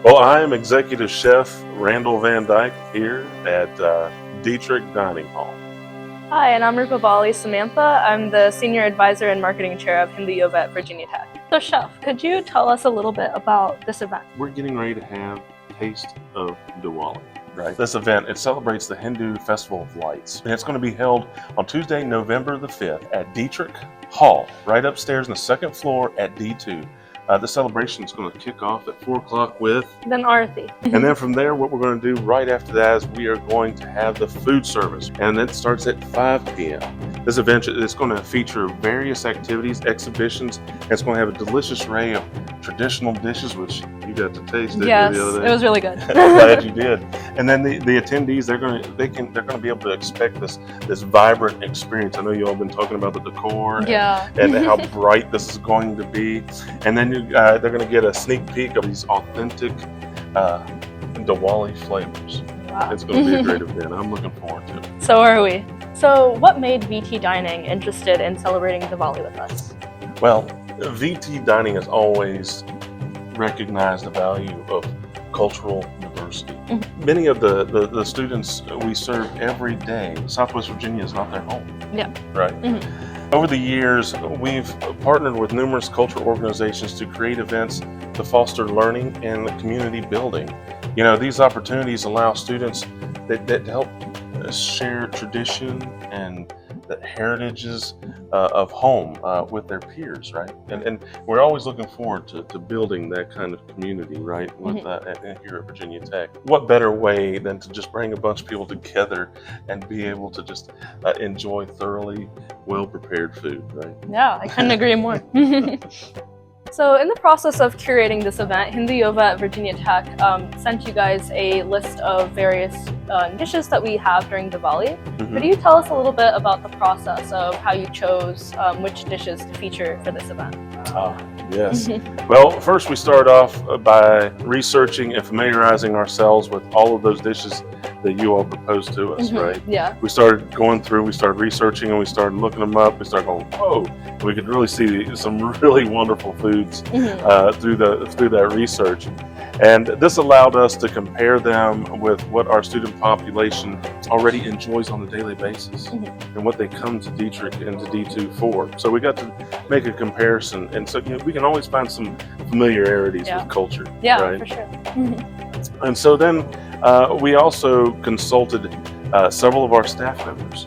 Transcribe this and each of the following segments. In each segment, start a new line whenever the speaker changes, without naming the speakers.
Well, I am Executive Chef Randall Van Dyke here at Dietrich Dining Hall.
Hi, and I'm Rupavali Samantha. I'm the Senior Advisor and Marketing Chair of Hindu Yoga at Virginia Tech. So Chef, could you tell us a little bit about this event?
We're getting ready to have A Taste of Diwali. Right. This event, it celebrates the Hindu Festival of Lights. And it's going to be held on Tuesday, November the 5th at Dietrich Hall, right upstairs on the second floor at D2. The celebration is going to kick off at 4 o'clock with
Then Arati.
And then from there, what we're going to do right after that is we are going to have the food service, and it starts at 5 p.m. This event is going to feature various activities, exhibitions, and it's going to have a delicious array of traditional dishes, which you got to taste the other day.
It was really good.
Glad you did. And then the attendees, they're going to be able to expect this vibrant experience. I know you all been talking about the decor and how bright this is going to be, and then they're going to get a sneak peek of these authentic Diwali flavors.
Wow.
It's going to be a great event. I'm looking forward to it.
So are we. So what made VT Dining interested in celebrating Diwali with us?
Well, VT Dining has always recognized the value of cultural diversity.
Mm-hmm.
Many of the students we serve every day, Southwest Virginia is not their home.
Yeah.
Right?
Mm-hmm.
Over the years, we've partnered with numerous cultural organizations to create events to foster learning and community building. You know, these opportunities allow students that help share tradition and the heritages of home with their peers, right? And we're always looking forward to building that kind of community, right? With here at Virginia Tech. What better way than to just bring a bunch of people together and be able to just enjoy thoroughly well-prepared food, right?
Yeah, I couldn't agree more. So in the process of curating this event, Hindu Yoga at Virginia Tech sent you guys a list of various dishes that we have during Diwali.
Mm-hmm.
Could you tell us a little bit about the process of how you chose which dishes to feature for this event?
Yes. Well, first we start off by researching and familiarizing ourselves with all of those dishes that you all proposed to us, right?
Yeah.
We started going through, we started researching, and we started looking them up. We started going, whoa! We could really see some really wonderful foods through that research. And this allowed us to compare them with what our student population already enjoys on a daily basis and what they come to Dietrich and to D2 for. So we got to make a comparison. And so we can always find some familiarities with culture.
Yeah,
right?
for sure.
And so then we also consulted several of our staff members.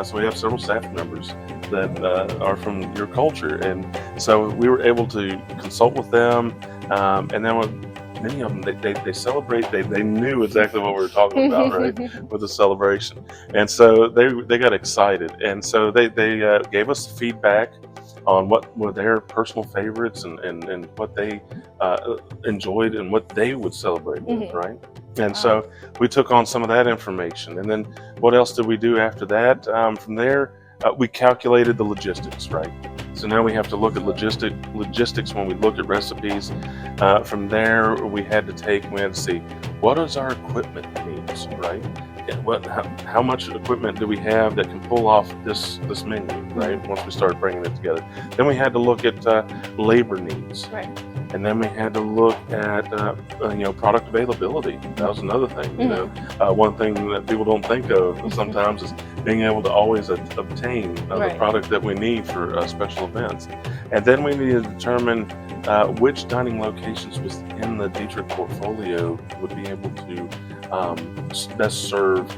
So we have several staff members that are from your culture. And so we were able to consult with them. And then many of them, they celebrate, they knew exactly what we were talking about, right, with the celebration. And so they got excited. And so they gave us feedback on what were their personal favorites and what they enjoyed and what they would celebrate with, right? And so we took on some of that information. And then what else did we do after that? From there, we calculated the logistics, right? So now we have to look at logistics when we look at recipes. From there, we had to see what is our equipment needs, right? How much equipment do we have that can pull off this menu, right? Once we started bringing it together, then we had to look at labor needs,
right?
And then we had to look at product availability. That was another thing. One thing that people don't think of sometimes is being able to always obtain the product that we need for special events. And then we needed to determine which dining locations within the Dietrich portfolio would be able to best serve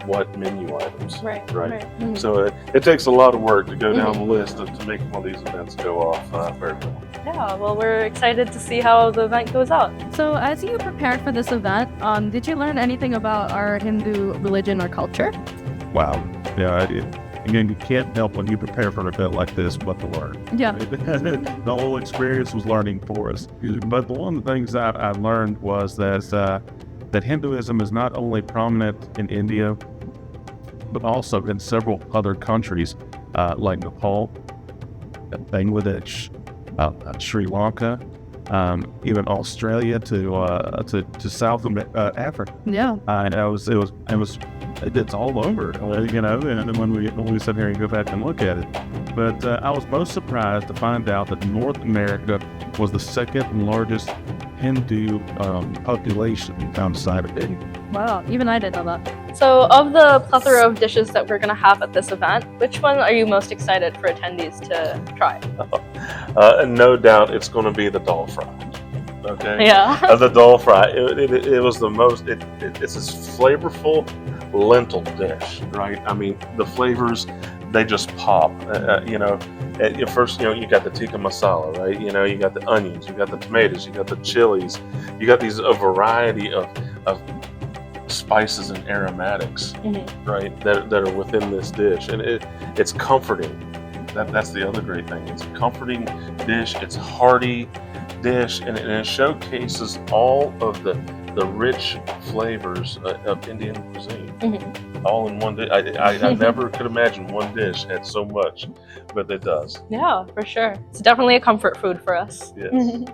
what menu items, right? Mm-hmm. So it takes a lot of work to go down the list to make one of these events go off very well.
Yeah, well, we're excited to see how the event goes out.
So as you prepared for this event, did you learn anything about our Hindu religion or culture?
Wow. Yeah, again, you can't help when you prepare for an event like this but to learn.
Yeah.
The whole experience was learning for us. But one of the things that I learned was that Hinduism is not only prominent in India, but also in several other countries like Nepal, Bangladesh, Sri Lanka, even Australia to South Africa.
Yeah.
And it's all over, and when we sit here and go back and look at it. But I was most surprised to find out that North America was the second largest Hindu population outside of India.
Wow, even I didn't know that.
So, of the plethora of dishes that we're going to have at this event, which one are you most excited for attendees to try?
And no doubt it's going to be the dal fry. Okay.
Yeah.
The dal fry. It was the most. It's this flavorful lentil dish, right? I mean, the flavors, they just pop. At first, you got the tikka masala, right? You got the onions, you got the tomatoes, you got the chilies, you got a variety of spices and aromatics, right? That are within this dish, and it's comforting. That's the other great thing. It's a comforting dish. It's a hearty dish, and it showcases all of the rich flavors of Indian cuisine, all in one dish. I never could imagine one dish had so much, but it does.
Yeah, for sure. It's definitely a comfort food for us.
Yes.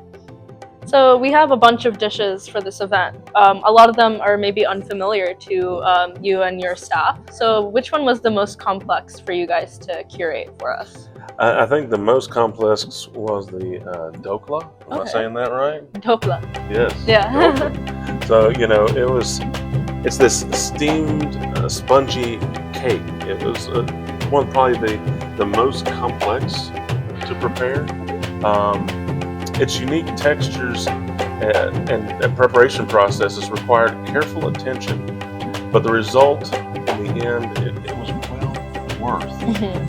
So we have a bunch of dishes for this event. A lot of them are maybe unfamiliar to you and your staff. So which one was the most complex for you guys to curate for us?
I think the most complex was the dokla. Am I
Okay.
saying that right?
Dhokla.
Yes.
Yeah.
Dokla. So it's this steamed spongy cake. It was probably the most complex to prepare. Its unique textures and preparation processes required careful attention, but the result in the end, it was well worth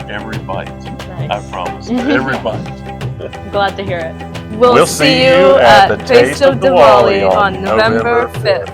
every bite.
Nice.
I promise. Every bite.
Glad to hear it. We'll
We'll
see you at Taste of Diwali on November 5th.